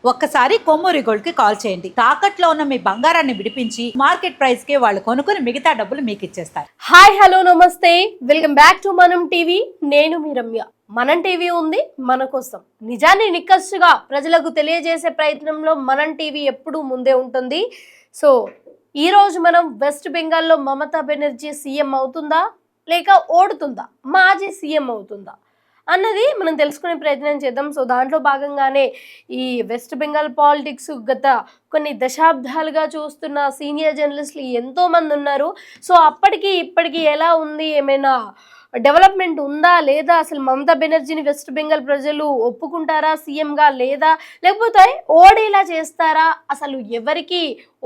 ఒక్కసారి కొమ్మూరి గోల్డ్ కి కాల్ చేయండి. తాకట్లో ఉన్న మీ బంగారాన్ని విడిపించి మార్కెట్ ప్రైస్ కి వాళ్ళు కొనుక్కుని మిగతా డబ్బులు మీకు ఇచ్చేస్తారు. హాయ్ హలో నమస్తే, వెల్కమ్ బ్యాక్ టు మనం టీవీ. నేను మీ రమ్య. మనం టీవీ ఉంది మన కోసం. నిజాన్ని నిక్కచ్చుగా ప్రజలకు తెలియజేసే ప్రయత్నంలో మనం టీవీ ఎప్పుడూ ముందే ఉంటుంది. సో ఈ రోజు మనం వెస్ట్ బెంగాల్లో మమతా బెనర్జీ సీఎం అవుతుందా లేక ఓడుతుందా, మాజీ సీఎం అవుతుందా అన్నది మనం తెలుసుకునే ప్రయత్నం చేద్దాం. సో దాంట్లో భాగంగానే ఈ వెస్ట్ బెంగాల్ పాలిటిక్స్ గత కొన్ని దశాబ్దాలుగా చూస్తున్న సీనియర్ జర్నలిస్టులు ఎంతోమంది ఉన్నారు. సో అప్పటికి ఇప్పటికి ఎలా ఉంది, ఏమైనా డెవలప్మెంట్ ఉందా లేదా, అసలు మమతా బెనర్జీని వెస్ట్ బెంగాల్ ప్రజలు ఒప్పుకుంటారా సీఎంగా లేదా, లేకపోతే ఓడేలా చేస్తారా, అసలు ఎవరికి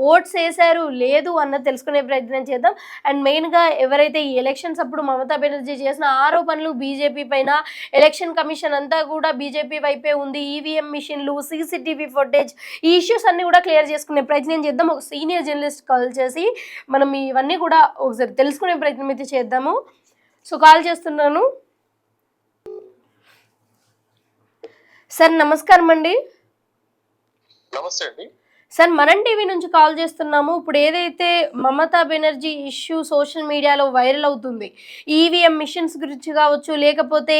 ఓట్స్ వేశారు లేదు అన్నది తెలుసుకునే ప్రయత్నం చేద్దాం. అండ్ మెయిన్గా ఎవరైతే ఈ ఎలక్షన్స్ అప్పుడు మమతా బెనర్జీ చేసిన ఆరోపణలు బీజేపీ పైన, ఎలక్షన్ కమిషన్ అంతా కూడా బీజేపీ వైపే ఉంది, ఈవీఎం మిషన్లు, సీసీటీవీ ఫుటేజ్, ఈ ఇష్యూస్ అన్ని కూడా క్లియర్ చేసుకునే ప్రయత్నం చేద్దాం. ఒక సీనియర్ జర్నలిస్ట్ కాల్ చేసి మనం ఇవన్నీ కూడా ఒకసారి తెలుసుకునే ప్రయత్నం అయితే చేద్దాము. సో కాల్ చేస్తున్నాను. సార్ నమస్కారం అండి. నమస్తే అండి. సార్ మనం టీవీ నుంచి కాల్ చేస్తున్నాము. ఇప్పుడు ఏదైతే మమతా బెనర్జీ ఇష్యూ సోషల్ మీడియాలో వైరల్ అవుతుంది, ఈవీఎం మిషన్స్ గురించి కావచ్చు, లేకపోతే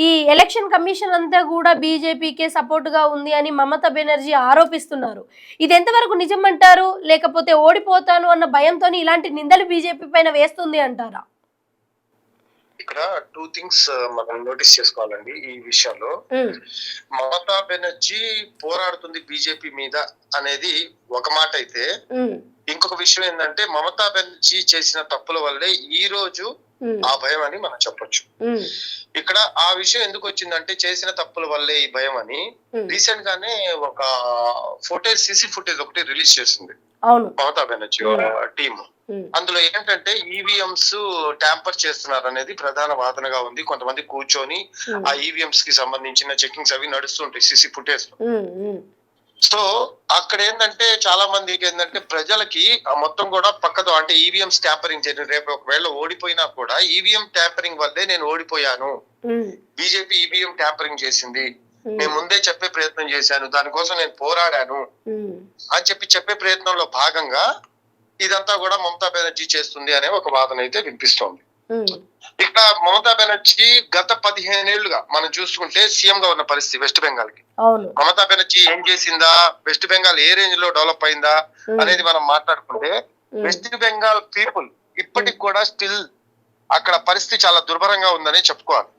ఈ ఎలక్షన్ కమిషన్ అంతా కూడా బీజేపీకే సపోర్ట్గా ఉంది అని మమతా బెనర్జీ ఆరోపిస్తున్నారు. ఇది ఎంతవరకు నిజం అంటారు, లేకపోతే ఓడిపోతాను అన్న భయంతో ఇలాంటి నిందలు బీజేపీ పైన వేస్తుంది అంటారా? ఇక్కడ టూ థింగ్స్ మనం నోటీస్ చేసుకోవాలండి ఈ విషయంలో. మమతా బెనర్జీ పోరాడుతుంది బీజేపీ మీద అనేది ఒక మాట అయితే, ఇంకొక విషయం ఏంటంటే మమతా బెనర్జీ చేసిన తప్పుల వల్లే ఈ రోజు ఆ భయం అని మనం చెప్పొచ్చు. ఇక్కడ ఆ విషయం ఎందుకు వచ్చిందంటే, చేసిన తప్పుల వల్లే ఈ భయం అని రీసెంట్ గానే ఒక ఫుటేజ్, సీసీ ఫుటేజ్ ఒకటి రిలీజ్ చేసింది మమతా బెనర్జీ టీమ్. అందులో ఏంటంటే ఈవీఎంస్ ట్యాంపర్ చేస్తున్నారు అనేది ప్రధాన వాదనగా ఉంది. కొంతమంది కూర్చొని ఆ ఈవీఎంస్ కి సంబంధించిన చెకింగ్స్ అవి నడుస్తుంటాయి సీసీ ఫుటేజ్ లో. సో అక్కడ ఏంటంటే చాలా మందికి ఏంటంటే ప్రజలకి మొత్తం కూడా పక్కతో, అంటే ఈవీఎంస్ ట్యాంపరింగ్ చేయడం, రేపు ఒకవేళ ఓడిపోయినా కూడా ఈవీఎం ట్యాంపరింగ్ వల్లే నేను ఓడిపోయాను, బీజేపీ ఈవీఎం ట్యాంపరింగ్ చేసింది, నేను ముందే చెప్పే ప్రయత్నం చేశాను, దానికోసం నేను పోరాడాను అని చెప్పే ప్రయత్నంలో భాగంగా ఇదంతా కూడా మమతా బెనర్జీ చేస్తుంది అనే ఒక వాదన అయితే వినిపిస్తోంది. ఇక్కడ మమతా బెనర్జీ గత 15 ఏళ్లుగా మనం చూసుకుంటే సీఎం గా ఉన్న పరిస్థితి వెస్ట్ బెంగాల్ కి. మమతా బెనర్జీ ఏం చేసిందా, వెస్ట్ బెంగాల్ ఏ రేంజ్ లో డెవలప్ అయిందా అనేది మనం మాట్లాడుకుంటే, వెస్ట్ బెంగాల్ పీపుల్ ఇప్పటికి కూడా స్టిల్ అక్కడ పరిస్థితి చాలా దుర్భరంగా ఉందని చెప్పుకోవాలి.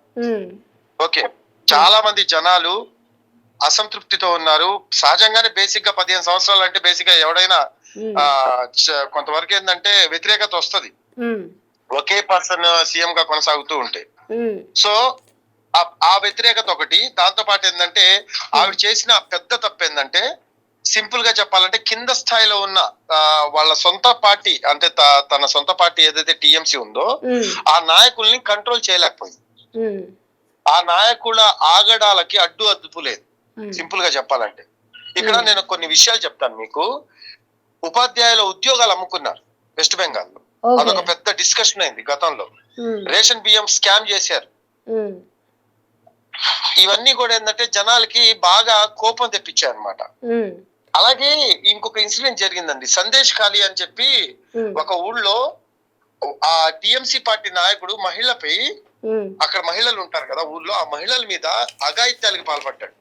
ఓకే, చాలా మంది జనాలు అసంతృప్తితో ఉన్నారు. సహజంగానే బేసిక్ గా 15 సంవత్సరాలు అంటే బేసిక్ గా ఎవడైనా కొంతవరకు ఏంటంటే వ్యతిరేకత వస్తది, ఒకే పర్సన్ సీఎం గా కొనసాగుతూ ఉంటే. సో ఆ వ్యతిరేకత ఒకటి. దాంతో పాటు ఏంటంటే ఆవిడ చేసిన పెద్ద తప్పు ఏంటంటే, సింపుల్ గా చెప్పాలంటే కింద స్థాయిలో ఉన్న వాళ్ళ సొంత పార్టీ, అంటే తన సొంత పార్టీ ఏదైతే టీఎంసీ ఉందో ఆ నాయకుల్ని కంట్రోల్ చేయలేకపోయింది. ఆ నాయకుల ఆగడాలకి అడ్డుపు లేదు, సింపుల్ గా చెప్పాలంటే. ఇక్కడ నేను కొన్ని విషయాలు చెప్తాను మీకు. ఉపాధ్యాయుల ఉద్యోగాలు అమ్ముకున్నారు వెస్ట్ బెంగాల్లో, అదొక పెద్ద డిస్కషన్ అయింది గతంలో. రేషన్ బియ్యం స్కామ్ చేశారు. ఇవన్నీ కూడా ఏంటంటే జనాలకి బాగా కోపం తెప్పించారు అనమాట. అలాగే ఇంకొక ఇన్సిడెంట్ జరిగిందండి, సందేశ్ ఖాళీ అని చెప్పి ఒక ఊళ్ళో ఆ టిఎంసి పార్టీ నాయకుడు మహిళపై, అక్కడ మహిళలు ఉంటారు కదా ఊళ్ళో, ఆ మహిళల మీద అఘాయిత్యాలకు పాల్పడ్డాడు.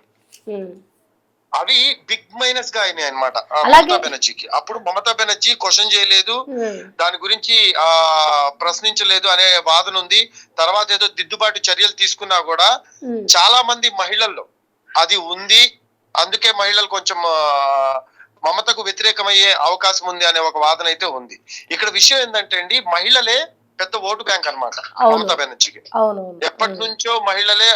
అవి బిగ్ మైనస్ గా అయినాయి అనమాట మమతా బెనర్జీకి. అప్పుడు మమతా బెనర్జీ క్వశ్చన్ చేయలేదు, దాని గురించి ప్రశ్నించలేదు అనే వాదన ఉంది. తర్వాత ఏదో దిద్దుబాటు చర్యలు తీసుకున్నా కూడా చాలా మంది మహిళల్లో అది ఉంది. అందుకే మహిళలు కొంచెం మమతకు వ్యతిరేకమయ్యే అవకాశం ఉంది అనే ఒక వాదన అయితే ఉంది. ఇక్కడ విషయం ఏంటంటే అండి, మహిళలే పెద్ద ఓటు బ్యాంక్ అనమాట మమతా బెనర్జీకి. ఎప్పటి నుంచో మహిళలే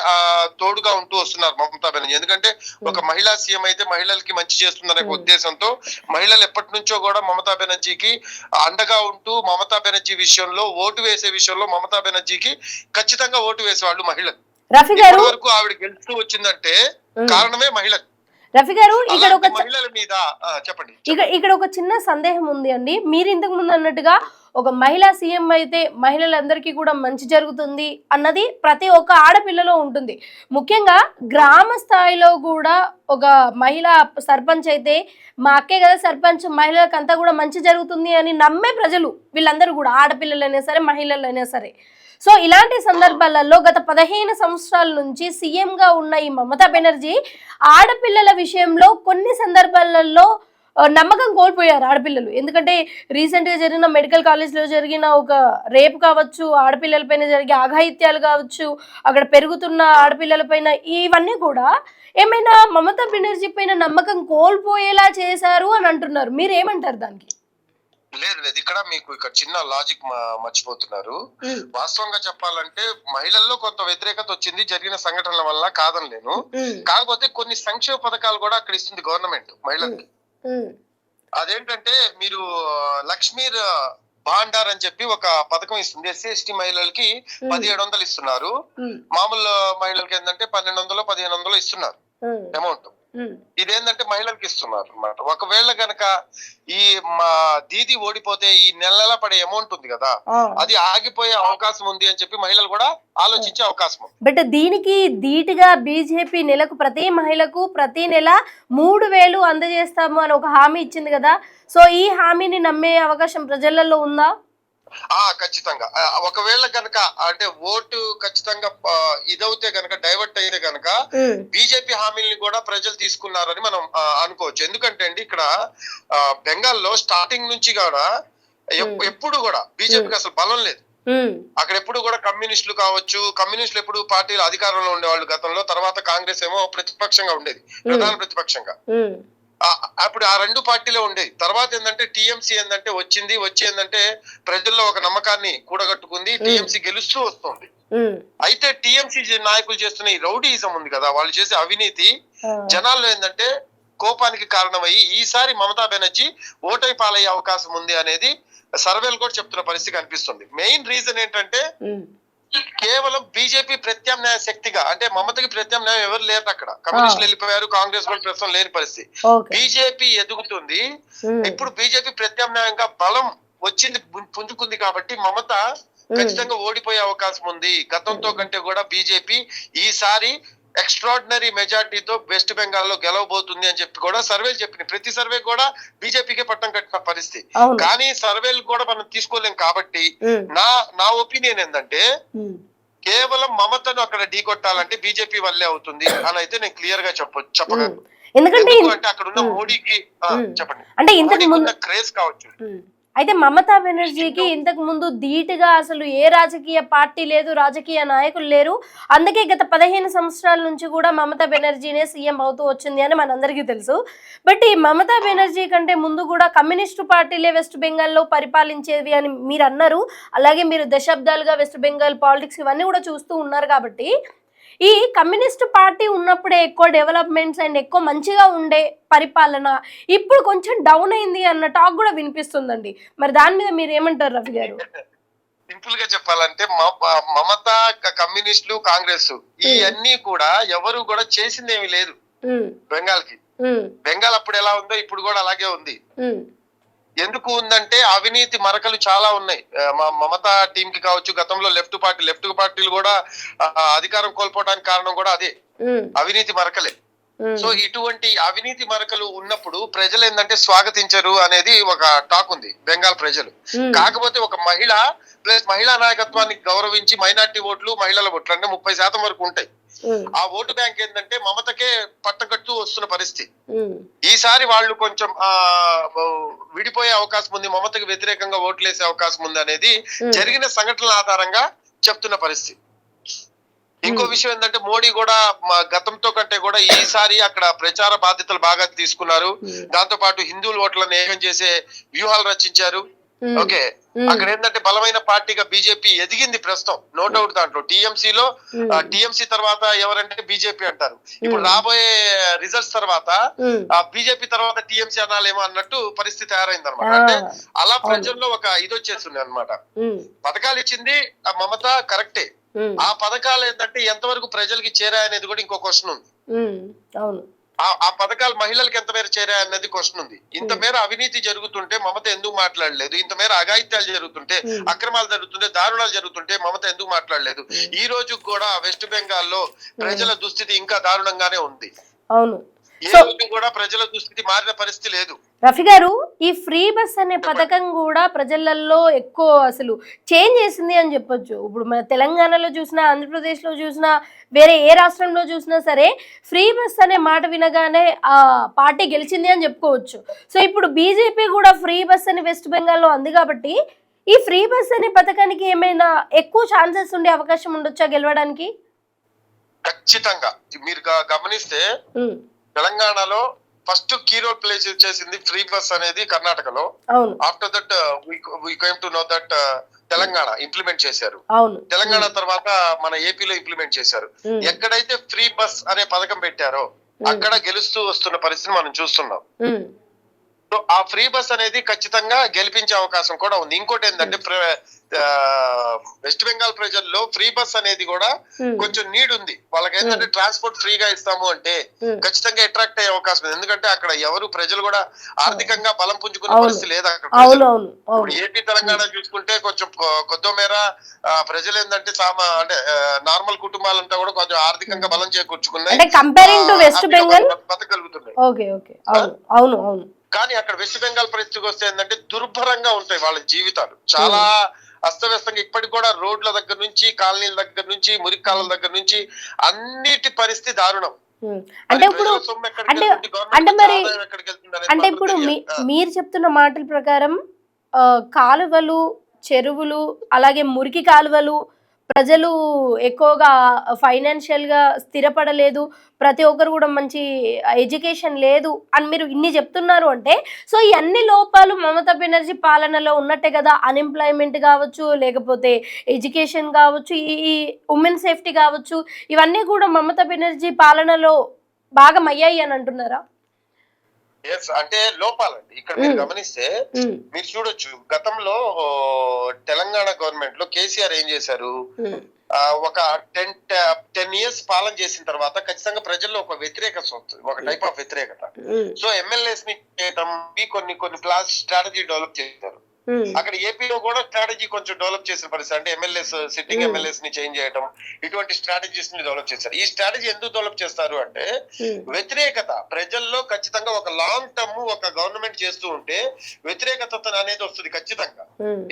తోడుగా ఉంటూ వస్తున్నారు మమతా బెనర్జీ. ఎందుకంటే ఒక మహిళా సీఎం అయితే మహిళలకి మంచి చేస్తుందనే ఉద్దేశంతో మహిళలు ఎప్పటి నుంచో కూడా మమతా బెనర్జీకి అండగా ఉంటూ, మమతా బెనర్జీ విషయంలో ఓటు వేసే విషయంలో మమతా బెనర్జీకి ఖచ్చితంగా ఓటు వేసేవాళ్ళు మహిళలు. ఇప్పటి వరకు ఆవిడ గెలుస్తూ వచ్చిందంటే కారణమే మహిళలు. రఫీ గారు, ఇక్కడ ఒక మహిళల మీద చెప్పండి. ఇక్కడ ఒక చిన్న సందేహం ఉంది అండి. మీరు ఇంతకు ముందు అన్నట్టుగా ఒక మహిళా సీఎం అయితే మహిళలందరికీ కూడా మంచి జరుగుతుంది అన్నది ప్రతి ఒక్క ఆడపిల్లలో ఉంటుంది. ముఖ్యంగా గ్రామ స్థాయిలో కూడా ఒక మహిళ సర్పంచ్ అయితే మా అక్కే కదా సర్పంచ్, మహిళలకంతా కూడా మంచి జరుగుతుంది అని నమ్మే ప్రజలు వీళ్ళందరూ కూడా, ఆడపిల్లలైనా సరే మహిళలైనా సరే. సో ఇలాంటి సందర్భాలలో గత 15 సంవత్సరాల నుంచి సీఎంగా ఉన్న ఈ మమతా బెనర్జీ ఆడపిల్లల విషయంలో కొన్ని సందర్భాలలో నమ్మకం కోల్పోయారు ఆడపిల్లలు. ఎందుకంటే రీసెంట్గా జరిగిన మెడికల్ కాలేజ్లో జరిగిన ఒక రేప్ కావచ్చు, ఆడపిల్లలపైన జరిగే అఘాయిత్యాలు కావచ్చు, అక్కడ పెరుగుతున్న ఆడపిల్లలపైన ఇవన్నీ కూడా ఏమైనా మమతా బెనర్జీ పైన నమ్మకం కోల్పోయేలా చేశారు అని అంటున్నారు. మీరు ఏమంటారు దానికి? లేదు లేదు, ఇక్కడ మీకు ఇక్కడ చిన్న లాజిక్ మర్చిపోతున్నారు. వాస్తవంగా చెప్పాలంటే మహిళల్లో కొంత వ్యతిరేకత వచ్చింది జరిగిన సంఘటనల వల్ల, కాదనలేను. కాకపోతే కొన్ని సంక్షేమ పథకాలు కూడా అక్కడ ఇస్తుంది గవర్నమెంట్ మహిళలకి. అదేంటంటే మీరు లక్ష్మీర్ భాండార్ అని చెప్పి ఒక పథకం ఇస్తుంది. ఎస్సీ ఎస్టీ మహిళలకి 1700 ఇస్తున్నారు. మామూలు మహిళలకి ఏంటంటే 1200 1500 ఇస్తున్నారు అమౌంట్. ఇదేంటంటే మహిళలకు ఇస్తున్నారు అన్నమాట. ఒకవేళ గనక ఈ మా దీది ఓడిపోతే ఈ నెల పడే అమౌంట్ ఉంది కదా, అది ఆగిపోయే అవకాశం ఉంది అని చెప్పి మహిళలు కూడా ఆలోచించే అవకాశం ఉంది. బట్ దీనికి ధీటుగా బీజేపీ నెలకు ప్రతి మహిళకు ప్రతి నెల 3000 అందజేస్తాము అని ఒక హామీ ఇచ్చింది కదా. సో ఈ హామీని నమ్మే అవకాశం ప్రజలలో ఉందా? ఖచ్చితంగా. ఒకవేళ గనక అంటే ఓటు ఖచ్చితంగా ఇదవుతే గనక, డైవర్ట్ అయితే గనక బీజేపీ హామీల్ని కూడా ప్రజలు తీసుకున్నారని మనం అనుకోవచ్చు. ఎందుకంటే అండి ఇక్కడ బెంగాల్లో స్టార్టింగ్ నుంచి కూడా ఎప్పుడు కూడా బీజేపీకి అసలు బలం లేదు. అక్కడ ఎప్పుడు కూడా కమ్యూనిస్టులు కావచ్చు, కమ్యూనిస్టులు ఎప్పుడు పార్టీలు అధికారంలో ఉండేవాళ్ళు గతంలో. తర్వాత కాంగ్రెస్ ఏమో ప్రతిపక్షంగా ఉండేది, ప్రధాన ప్రతిపక్షంగా. అప్పుడు ఆ రెండు పార్టీలే ఉండేది. తర్వాత ఏంటంటే టీఎంసీ ఏంటంటే వచ్చి ఏంటంటే ప్రజల్లో ఒక నమ్మకాన్ని కూడగట్టుకుంది. టీఎంసీ గెలుస్తూ వస్తుంది. అయితే టీఎంసీ నాయకులు చేస్తున్న ఈ రౌడీయిజం ఉంది కదా, వాళ్ళు చేసే అవినీతి జనాల్లో ఏంటంటే కోపానికి కారణమయ్యి ఈసారి మమతా బెనర్జీ ఓటై పాలయ్యే అవకాశం ఉంది అనేది సర్వేలు కూడా చెప్తున్న పరిస్థితి కనిపిస్తుంది. మెయిన్ రీజన్ ఏంటంటే కేవలం బీజేపీ ప్రత్యామ్నాయ శక్తిగా, అంటే మమతకి ప్రత్యామ్నాయం ఎవరు లేరు అక్కడ. కమ్యూనిస్టులు వెళ్ళిపోయారు, కాంగ్రెస్ కూడా ప్రస్తుతం లేని పరిస్థితి. బీజేపీ ఎదుగుతుంది. ఇప్పుడు బీజేపీ ప్రత్యామ్నాయంగా బలం వచ్చింది, పుంజుకుంది. కాబట్టి మమత ఖచ్చితంగా ఓడిపోయే అవకాశం ఉంది. గతంతో కంటే కూడా బీజేపీ ఈసారి ఎక్స్ట్రాడినరీ మెజార్టీతో వెస్ట్ బెంగాల్ లో గెలవబోతుంది అని చెప్పి కూడా సర్వేలు చెప్పినాయి. ప్రతి సర్వే కూడా బీజేపీకే పట్టం కట్టిన పరిస్థితి. కానీ సర్వేలు కూడా మనం తీసుకోలేం. కాబట్టి నా ఒపీనియన్ ఏంటంటే కేవలం మమతను అక్కడ ఢీకొట్టాలంటే బీజేపీ వల్లే అవుతుంది అని అయితే నేను క్లియర్ గా చెప్పగలను. ఎందుకంటే అక్కడ ఉన్న మోడీకి చెప్పండి, అంటే ఇంతకు క్రేజ్ కావచ్చు. అయితే మమతా బెనర్జీకి ఇంతకు ముందు ధీటుగా అసలు ఏ రాజకీయ పార్టీ లేదు, రాజకీయ నాయకులు లేరు. అందుకే గత 15 సంవత్సరాల నుంచి కూడా మమతా బెనర్జీనే సీఎం అవుతూ వచ్చింది అని మనందరికీ తెలుసు. బట్ ఈ మమతా బెనర్జీ కంటే ముందు కూడా కమ్యూనిస్టు పార్టీలే వెస్ట్ బెంగాల్లో పరిపాలించేవి అని మీరు అన్నారు. అలాగే మీరు దశాబ్దాలుగా వెస్ట్ బెంగాల్ పాలిటిక్స్ ఇవన్నీ కూడా చూస్తూ ఉన్నారు. కాబట్టి ఈ కమ్యూనిస్ట్ పార్టీ ఉన్నప్పుడే ఎక్కువ డెవలప్మెంట్స్ అండ్ ఎక్కువ మంచిగా ఉండే పరిపాలన ఇప్పుడు కొంచెం డౌన్ అయింది అన్న టాక్ కూడా వినిపిస్తుందండి. మరి దాని మీద మీరు ఏమంటారు రవి గారు? సింపుల్ గా చెప్పాలంటే మమత, కమ్యూనిస్టులు, కాంగ్రెస్ ఇవన్నీ కూడా ఎవరు కూడా చేసిందేమీ లేదు బెంగాల్ కి. బెంగాల్ అప్పుడు ఎలా ఉందో ఇప్పుడు కూడా అలాగే ఉంది. ఎందుకు ఉందంటే అవినీతి మరకలు చాలా ఉన్నాయి. మమతా టీం కి కావచ్చు, గతంలో లెఫ్ట్ పార్టీలు కూడా అధికారం కోల్పోవడానికి కారణం కూడా అదే, అవినీతి మరకలే. సో ఇటువంటి అవినీతి మరకలు ఉన్నప్పుడు ప్రజలు ఏంటంటే స్వాగతించరు అనేది ఒక టాక్ ఉంది బెంగాల్ ప్రజలు. కాకపోతే ఒక మహిళ ప్లస్ మహిళా నాయకత్వాన్ని గౌరవించి మైనార్టీ ఓట్లు, మహిళల ఓట్లు అంటే 30% వరకు ఉంటాయి. ఆ ఓటు బ్యాంక్ ఏంటంటే మమతకే పట్టకట్టు వస్తున్న పరిస్థితి. ఈసారి వాళ్ళు కొంచెం విడిపోయే అవకాశం ఉంది, మమతకి వ్యతిరేకంగా ఓట్లేసే అవకాశం ఉంది అనేది జరిగిన సంఘటనల ఆధారంగా చెప్తున్న పరిస్థితి. ఇంకో విషయం ఏంటంటే మోడీ కూడా గతంతో కంటే కూడా ఈసారి అక్కడ ప్రచార బాధ్యతలు బాగా తీసుకున్నారు. దాంతో పాటు హిందువుల ఓట్లను ఏకం చేసే వ్యూహాలు రచించారు. ఓకే, అక్కడ ఏంటంటే బలమైన పార్టీగా బీజేపీ ఎదిగింది ప్రస్తుతం, నో డౌట్. దాంట్లో టీఎంసీ తర్వాత ఎవరంటే బీజేపీ అంటారు. ఇప్పుడు రాబోయే రిజల్ట్స్ తర్వాత బీజేపీ తర్వాత టీఎంసీ అనాలేమో అన్నట్టు పరిస్థితి తయారైంది అనమాట. అంటే అలా ప్రజల్లో ఒక ఇది వచ్చేస్తుంది అనమాట. పథకాలు ఇచ్చింది మమత కరెక్టే, ఆ పథకాలు ఏంటంటే ఎంతవరకు ప్రజలకి చేరాయనేది కూడా ఇంకో క్వశ్చన్ ఉంది. అవును, ఆ పథకాలు మహిళలకు ఎంత మేర చేరాయి అన్నది క్వశ్చన్ ఉంది. ఇంత మేర అవినీతి జరుగుతుంటే మమత ఎందుకు మాట్లాడలేదు? ఇంత మేర అఘాయిత్యాలు జరుగుతుంటే, అక్రమాలు జరుగుతుంటే, దారుణాలు జరుగుతుంటే మమత ఎందుకు మాట్లాడలేదు? ఈ రోజు కూడా వెస్ట్ బెంగాల్లో ప్రజల దుస్థితి ఇంకా దారుణంగానే ఉంది. అవును, ఏ రోజు కూడా ప్రజల దుస్థితి మారిన పరిస్థితి లేదు. రఫీ గారు, ఈ ఫ్రీ బస్ అనే పథకం కూడా ప్రజలలో ఎక్కువ అసలు చేంజ్ చేసింది అని చెప్పొచ్చు. ఇప్పుడు మన తెలంగాణలో చూసినా, ఆంధ్రప్రదేశ్లో చూసినా, వేరే ఏ రాష్ట్రంలో చూసినా సరే ఫ్రీ బస్ అనే మాట వినగానే ఆ పార్టీ గెలిచింది అని చెప్పుకోవచ్చు. సో ఇప్పుడు బీజేపీ కూడా ఫ్రీ బస్ అని వెస్ట్ బెంగాల్లో అంది కాబట్టి ఈ ఫ్రీ బస్ అనే పథకానికి ఏమైనా ఎక్కువ ఛాన్సెస్ ఉండే అవకాశం ఉండొచ్చా గెలవడానికి? ఖచ్చితంగా మీరు గమనిస్తే తెలంగాణలో ఫస్ట్ కీ రోల్ ప్లే చేసింది ఫ్రీ బస్ అనేది కర్ణాటకలో. After that we came to know that Telangana implement చేశారు. తెలంగాణ తర్వాత మన ఏపీలో ఇంప్లిమెంట్ చేశారు. ఎక్కడైతే ఫ్రీ బస్ అనే పథకం పెట్టారో అక్కడ గెలుస్తూ వస్తున్న పరిస్థితిని మనం చూస్తున్నాం. సో ఆ ఫ్రీ బస్ అనేది ఖచ్చితంగా గెలిపించే అవకాశం కూడా ఉంది. ఇంకోటి ఏంటంటే వెస్ట్ బెంగాల్ ప్రజల్లో ఫ్రీ బస్ అనేది కూడా కొంచెం నీడ్ ఉంది. వాళ్ళకి ఏంటంటే ట్రాన్స్పోర్ట్ ఫ్రీగా ఇస్తాము అంటే ఖచ్చితంగా అట్రాక్ట్ అయ్యే అవకాశం ఉంది. ఎందుకంటే అక్కడ ఎవరు ప్రజలు కూడా ఆర్థికంగా బలం పుంజుకునే పరిస్థితి లేదు అక్కడ. ఇప్పుడు ఏపీ తెలంగాణ చూసుకుంటే కొంచెం కొద్ది మేర ప్రజలు ఏంటంటే అంటే నార్మల్ కుటుంబాలంతా కూడా కొంచెం ఆర్థికంగా బలం చేకూర్చుకున్నాయి, బతకగలుగుతున్నాయి. కానీ అక్కడ వెస్ట్ బెంగాల్ పరిస్థితికి వస్తే ఏంటంటే దుర్భరంగా ఉంటాయి వాళ్ళ జీవితాలు, చాలా అస్తవ్యస్తంగా. ఇప్పటికి కూడా రోడ్ల దగ్గర నుంచి, కాలనీల దగ్గర నుంచి, మురికాల దగ్గర నుంచి అన్నిటి పరిస్థితి దారుణం. అంటే ఇప్పుడు అంటే ఇప్పుడు మీరు చెప్తున్న మాటల ప్రకారం కాలువలు, చెరువులు, అలాగే మురికి కాలువలు, ప్రజలు ఎక్కువగా ఫైనాన్షియల్ గా స్థిరపడలేదు, ప్రతి ఒక్కరు కూడా మంచి ఎడ్యుకేషన్ లేదు అని మీరు ఇన్ని చెప్తున్నారు అంటే, సో ఈ అన్ని లోపాలు మమతా బెనర్జీ పాలనలో ఉన్నట్టే కదా. అన్ఎంప్లాయ్మెంట్ కావచ్చు, లేకపోతే ఎడ్యుకేషన్ కావచ్చు, ఈ ఉమెన్ సేఫ్టీ కావచ్చు, ఇవన్నీ కూడా మమతా బెనర్జీ పాలనలో భాగమయ్యాయి అని అంటున్నారా? అంటే లోపాలండి ఇక్కడ మీరు గమనిస్తే మీరు చూడొచ్చు. గతంలో తెలంగాణ గవర్నమెంట్ లో కేసీఆర్ ఏం చేశారు, ఒక 10 years పాలన చేసిన తర్వాత ఖచ్చితంగా ప్రజల్లో ఒక వ్యతిరేకత వస్తుంది, ఒక టైప్ ఆఫ్ వ్యతిరేకత. సో ఎమ్మెల్యేస్ ని చేయడం, కొన్ని స్ట్రాటజీ డెవలప్ చేశారు. అక్కడ ఏపీలో కూడా స్ట్రాటజీ కొంచెం డెవలప్ చేసిన పరిస్థితి. అంటే ఎమ్మెల్యేస్, సిట్టింగ్ ఎమ్మెల్యేస్ ని చేంజ్ చేయడం, ఇటువంటి స్ట్రాటజీస్ ని డెవలప్ చేశారు. ఈ స్ట్రాటజీ ఎందుకు డెవలప్ చేస్తారు అంటే వ్యతిరేకత ప్రజల్లో ఖచ్చితంగా ఒక లాంగ్ టర్మ్ ఒక గవర్నమెంట్ చేస్తూ ఉంటే వ్యతిరేకత అనేది వస్తుంది ఖచ్చితంగా.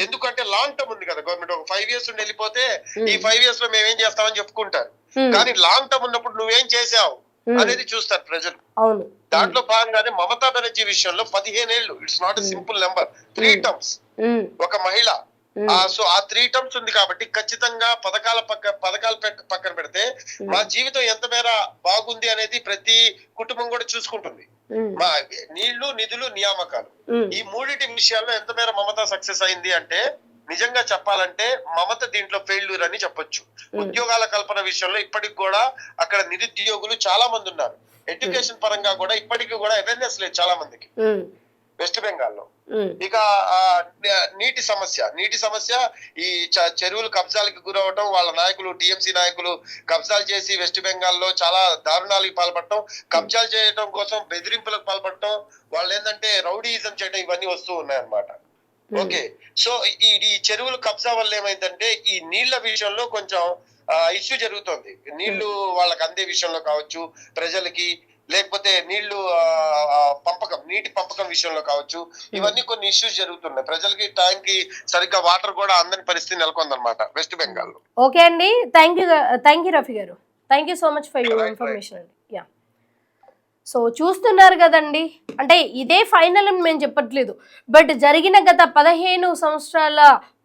ఎందుకంటే లాంగ్ టర్మ్ ఉంది కదా గవర్నమెంట్. ఒక 5 years ఉండి వెళ్ళిపోతే ఈ 5 years లో మేమేం చేస్తామని చెప్పుకుంటారు. కానీ లాంగ్ టర్మ్ ఉన్నప్పుడు నువ్వేం చేసావు అనేది చూస్తారు ప్రజలు. దాంట్లో భాగంగానే మమతా బెనర్జీ విషయంలో 15 ఏళ్ళు, it's not a simple number, 3 terms ఒక మహిళ. సో ఆ 3 terms ఉంది కాబట్టి ఖచ్చితంగా పథకాలు పక్కన పెడితే మా జీవితం ఎంత మేర బాగుంది అనేది ప్రతి కుటుంబం కూడా చూసుకుంటుంది. మా నీళ్లు, నిధులు, నియామకాలు, ఈ మూడింటి విషయాల్లో ఎంత మేర మమతా సక్సెస్ అయింది అంటే నిజంగా చెప్పాలంటే మమత దీంట్లో ఫెయిల్యూర్ అని చెప్పొచ్చు. ఉద్యోగాల కల్పన విషయంలో ఇప్పటికి కూడా అక్కడ నిరుద్యోగులు చాలా మంది ఉన్నారు. ఎడ్యుకేషన్ పరంగా కూడా ఇప్పటికీ కూడా అవేర్నెస్ లేదు చాలా మందికి వెస్ట్ బెంగాల్లో. ఇక నీటి సమస్య, ఈ చెరువులు కబ్జాలకు గురవటం, వాళ్ళ నాయకులు, టిఎంసీ నాయకులు కబ్జాలు చేసి వెస్ట్ బెంగాల్లో చాలా దారుణాలకు పాల్పడటం, కబ్జాలు చేయడం కోసం బెదిరింపులకు పాల్పడటం, వాళ్ళు ఏంటంటే రౌడీయిజం చేయడం, ఇవన్నీ వస్తూ ఉన్నాయన్నమాట. ఓకే, సో ఈ చెరువులు కబ్జా వల్ల ఏమైందంటే ఈ నీళ్ల విషయంలో కొంచెం ఇష్యూ జరుగుతుంది. నీళ్లు వాళ్ళకి అందే విషయంలో కావచ్చు, ప్రజలకి, లేకపోతే నీళ్లు నీటి పంపకం విషయంలో కావచ్చు, ఇవన్నీ కొన్ని ఇష్యూస్ జరుగుతున్నాయి. ప్రజలకి టైంకి సరిగ్గా వాటర్ కూడా అందని పరిస్థితి నెలకొందన్నమాట వెస్ట్ బెంగాల్. ఓకే అండి, థ్యాంక్ యూ రఫీ గారు, thank you so much for your information అండి. యా, సో చూస్తున్నారు కదండి, అంటే ఇదే ఫైనల్ అని మేము చెప్పట్లేదు, బట్ జరిగిన గత 15 సంవత్సరాల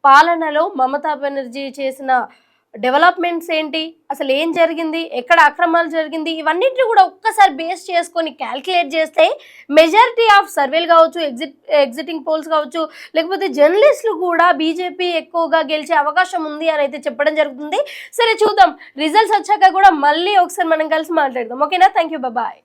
పాలనలో మమతా బెనర్జీ చేసిన డెవలప్మెంట్స్ ఏంటి, అసలు ఏం జరిగింది, ఎక్కడ అక్రమాలు జరిగింది, ఇవన్నిటిని కూడా ఒక్కసారి బేస్ చేసుకొని క్యాల్కులేట్ చేస్తే మెజారిటీ ఆఫ్ సర్వేలు కావచ్చు, ఎగ్జిటింగ్ పోల్స్ కావచ్చు, లేకపోతే జర్నలిస్టులు కూడా బీజేపీ ఎక్కువగా గెలిచే అవకాశం ఉంది అని అయితే చెప్పడం జరుగుతుంది. సరే చూద్దాం, రిజల్ట్స్ వచ్చాక కూడా మళ్ళీ ఒకసారి మనం కలిసి మాట్లాడదాం. ఓకేనా? Thank you, bye.